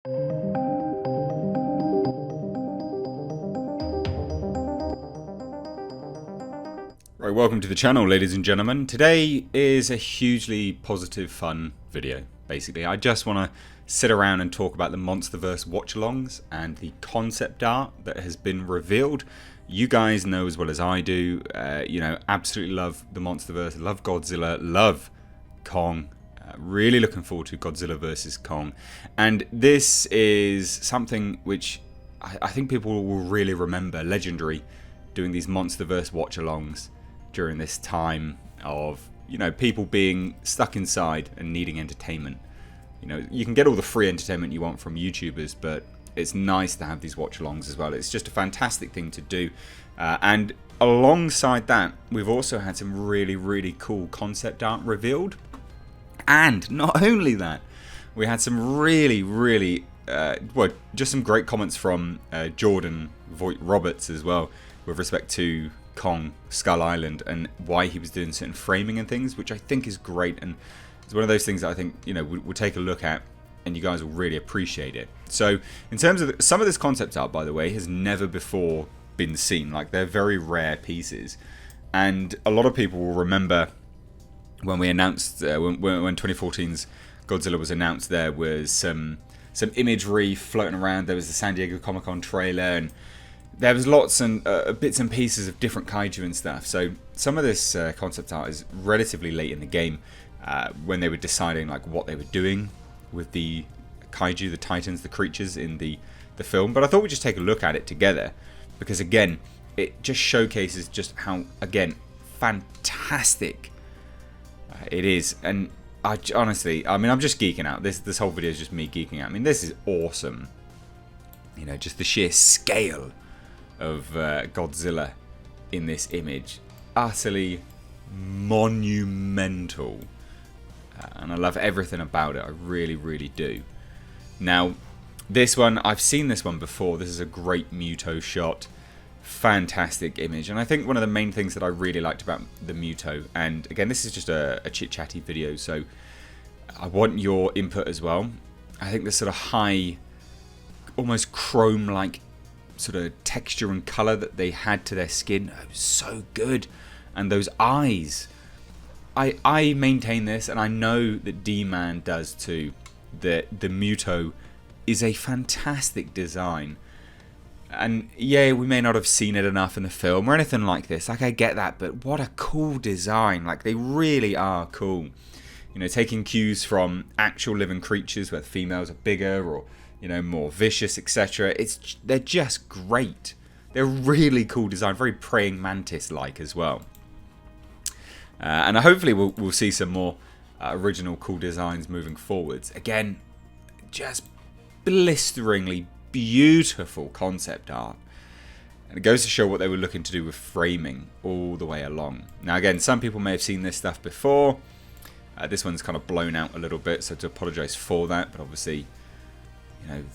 Right, welcome to the channel, ladies and gentlemen. Today is a hugely positive, fun video. Basically, I just want to sit around and talk about the Monsterverse Watchalongs and the concept art that has been revealed. You guys know as well as I do, absolutely love the Monsterverse, love Godzilla, love Kong. Really looking forward to Godzilla versus Kong. And this is something which I think people will really remember. Legendary, doing these Monsterverse Watchalongs during this time of, people being stuck inside and needing entertainment. You can get all the free entertainment you want from YouTubers, but it's nice to have these watch-alongs as well. It's just a fantastic thing to do. And alongside that, we've also had some really, really cool concept art revealed. And not only that, we had some really, really, just some great comments from Jordan Voigt-Roberts as well, with respect to Kong Skull Island and why he was doing certain framing and things, which I think is great. And it's one of those things that I think, we'll take a look at and you guys will really appreciate it. So in terms of some of this concept art, by the way, has never before been seen. Like, they're very rare pieces. And a lot of people will remember when we announced, when 2014's Godzilla was announced, there was some imagery floating around. There was the San Diego Comic-Con trailer, and there was lots and bits and pieces of different kaiju and stuff. So some of this concept art is relatively late in the game, when they were deciding like what they were doing with the kaiju, the titans, the creatures in the film. But I thought we'd just take a look at it together, because again, it just showcases just how, again, fantastic it is. And honestly, I'm just geeking out. This whole video is just me geeking out. I mean, this is awesome. Just the sheer scale of Godzilla in this image, utterly monumental, and I love everything about it. I really, really do. Now, this one, I've seen this one before. This is a great Muto shot, fantastic image, and I think one of the main things that I really liked about the Muto, and again, this is just a chit-chatty video, so I want your input as well. I think this sort of high, almost chrome-like sort of texture and colour that they had to their skin, it was so good. And those eyes, I maintain this, and I know that D-Man does too, that the Muto is a fantastic design. And yeah, we may not have seen it enough in the film or anything like this, like I get that, but what a cool design. Like, they really are cool. Taking cues from actual living creatures where the females are bigger or more vicious, etc. They're just great. They're really cool design, very praying mantis-like as well. And hopefully we'll see some more original cool designs moving forwards. Again, just blisteringly beautiful concept art. And it goes to show what they were looking to do with framing all the way along. Now again, some people may have seen this stuff before. This one's kind of blown out a little bit, so to apologise for that, but obviously,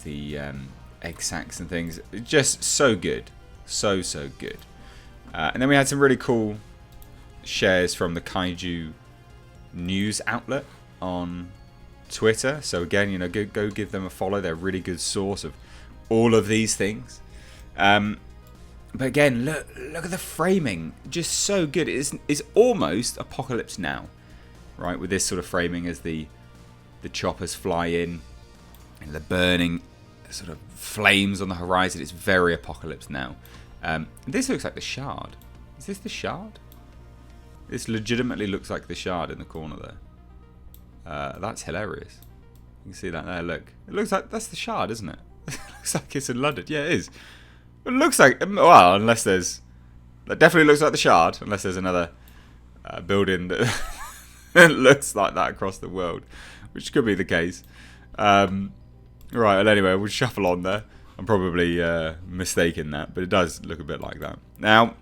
the egg sacs and things, just so good, so good. And then we had some really cool shares from the Kaiju news outlet on Twitter. So again, go give them a follow. They're a really good source of all of these things. But again, look at the framing, just so good. It's almost Apocalypse Now, right? With this sort of framing as the choppers fly in and the burning sort of flames on the horizon. It's very Apocalypse Now. This looks like the Shard. Is this the Shard? This legitimately looks like the Shard in the corner there. That's hilarious. You can see that there, look. It looks like that's the Shard, isn't it? It looks like it's in London. Yeah, it is. It looks like, well, unless there's, that definitely looks like the Shard, unless there's another building that looks like that across the world, which could be the case. Right, well, anyway, we'll shuffle on there. I'm probably mistaken that, but it does look a bit like that. Now,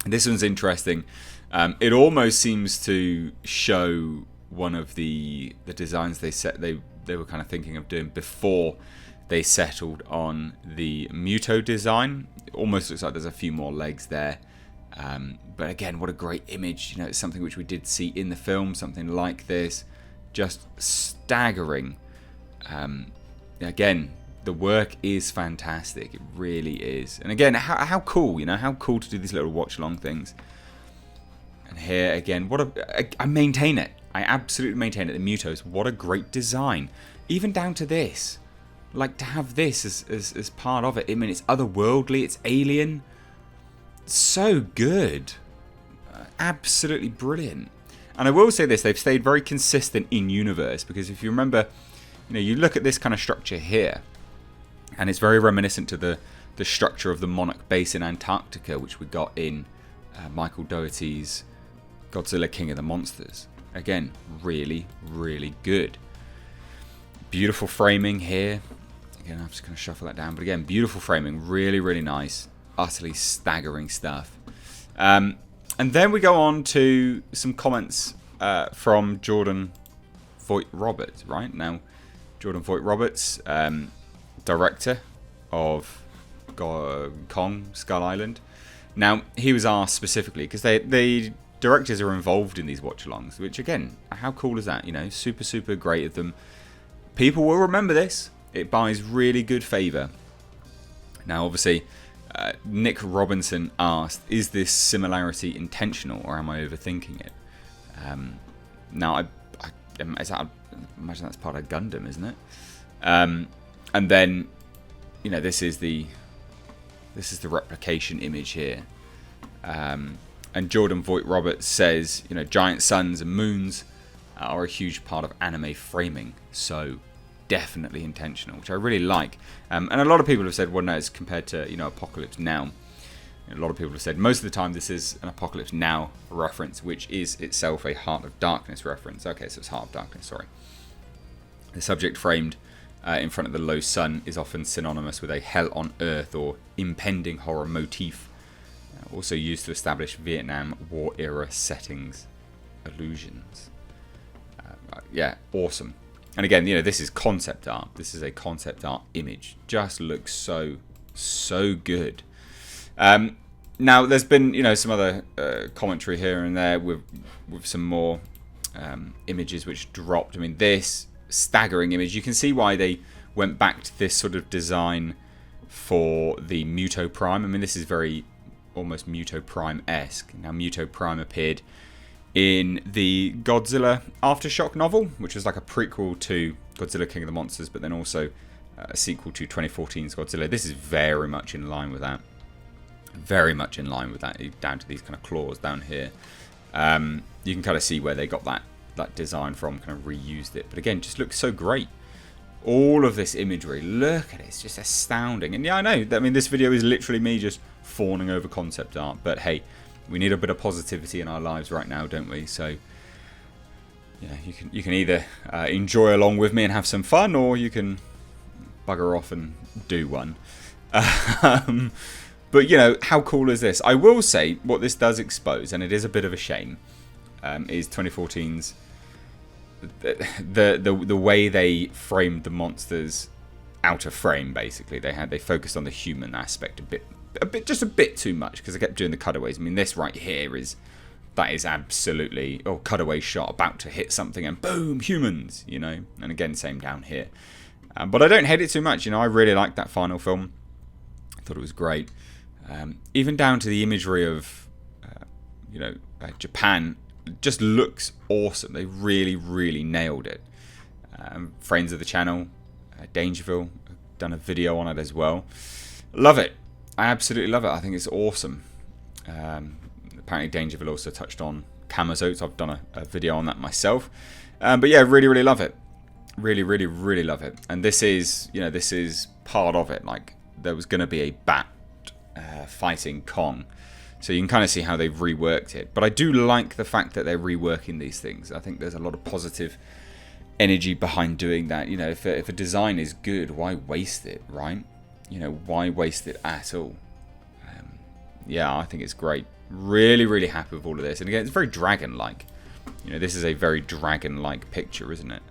this one's interesting. It almost seems to show one of the designs they were kind of thinking of doing before they settled on the Muto design. It almost looks like there's a few more legs there. But again, what a great image. It's something which we did see in the film, something like this. Just staggering again, the work is fantastic. It really is. And again, how cool, you know, how cool to do these little watch-along things. And here, again, I maintain it. I absolutely maintain it. The Mutos, what a great design. Even down to this. Like, to have this as part of it. I mean, it's otherworldly, it's alien. So good. Absolutely brilliant. And I will say this, they've stayed very consistent in universe, because if you remember, you know, you look at this kind of structure here, and it's very reminiscent to the structure of the Monarch base in Antarctica, which we got in Michael Dougherty's Godzilla King of the Monsters. Again, really, really good. Beautiful framing here. Again, I'm just going to shuffle that down. But again, beautiful framing. Really, really nice. Utterly staggering stuff. And then we go on to some comments from Jordan Vogt-Roberts, right? Now, Jordan Vogt-Roberts, director of Kong Skull Island. Now, he was asked specifically, because the directors are involved in these watch-alongs, which, again, how cool is that? You know, super, super great of them. People will remember this. It buys really good favour. Now, obviously, Nick Robinson asked, is this similarity intentional, or am I overthinking it? Now, I imagine that's part of Gundam, isn't it? And then, you know, this is the replication image here. And Jordan Vogt-Roberts says, you know, giant suns and moons are a huge part of anime framing, so definitely intentional, which I really like. And a lot of people have said, well, no, it's compared to, you know, Apocalypse Now. A lot of people have said most of the time this is an Apocalypse Now reference, which is itself a Heart of Darkness reference. Okay, so it's Heart of Darkness, sorry. The subject framed in front of the low sun is often synonymous with a hell on earth or impending horror motif, also used to establish Vietnam War era settings illusions. Yeah, awesome. And again, you know, this is concept art. This is a concept art image. Just looks so, so good. Now, there's been, you know, some other commentary here and there with some more images which dropped. I mean, this staggering image, you can see why they went back to this sort of design for the Muto Prime. I mean, this is very almost Muto Prime-esque. Now, Muto Prime appeared in the Godzilla Aftershock novel, which was like a prequel to Godzilla King of the Monsters, but then also a sequel to 2014's Godzilla. This is very much in line with that. Very much in line with that, down to these kind of claws down here. You can kind of see where they got that design from, kind of reused it. But again, just looks so great. All of this imagery, look at it, it's just astounding. And yeah, I know, I mean, this video is literally me just fawning over concept art, but hey, we need a bit of positivity in our lives right now, don't we? So, you know, you can either enjoy along with me and have some fun, or you can bugger off and do one. But, you know, how cool is this? I will say what this does expose, and it is a bit of a shame, is 2014's the way they framed the monsters out of frame. Basically, they focused on the human aspect just a bit too much, because they kept doing the cutaways. I mean, this right here is absolutely cutaway shot about to hit something and boom, humans, you know. And again, same down here. But I don't hate it too much, you know. I really liked that final film. I thought it was great. Even down to the imagery of, Japan, just looks awesome. They really, really nailed it. Friends of the channel, Dangerville, done a video on it as well. Love it. I absolutely love it. I think it's awesome. Apparently Dangerville also touched on Camazotz. I've done a video on that myself. But yeah, really, really love it. Really, really, really love it. And this is part of it. Like, there was going to be a bat fighting Kong. So you can kind of see how they've reworked it. But I do like the fact that they're reworking these things. I think there's a lot of positive energy behind doing that. You know, if a design is good, why waste it, right? You know, why waste it at all? Yeah, I think it's great. Really, really happy with all of this. And again, it's very dragon-like. You know, this is a very dragon-like picture, isn't it?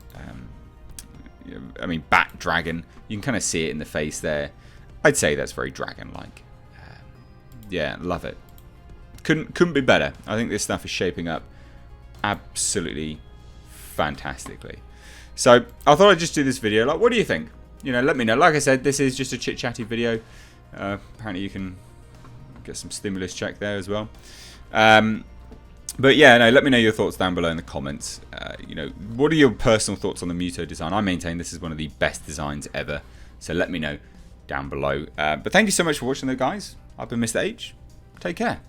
I mean, bat dragon. You can kind of see it in the face there. I'd say that's very dragon-like. Yeah, love it. Couldn't be better. I think this stuff is shaping up absolutely fantastically. So I thought I'd just do this video. Like, what do you think? you know, let me know. Like I said, this is just a chit-chatty video. Apparently you can get some stimulus check there as well. But yeah, no, let me know your thoughts down below in the comments. You know, what are your personal thoughts on the Muto design? I maintain this is one of the best designs ever. So let me know down below. But thank you so much for watching though, guys. I've been Mr. H. Take care.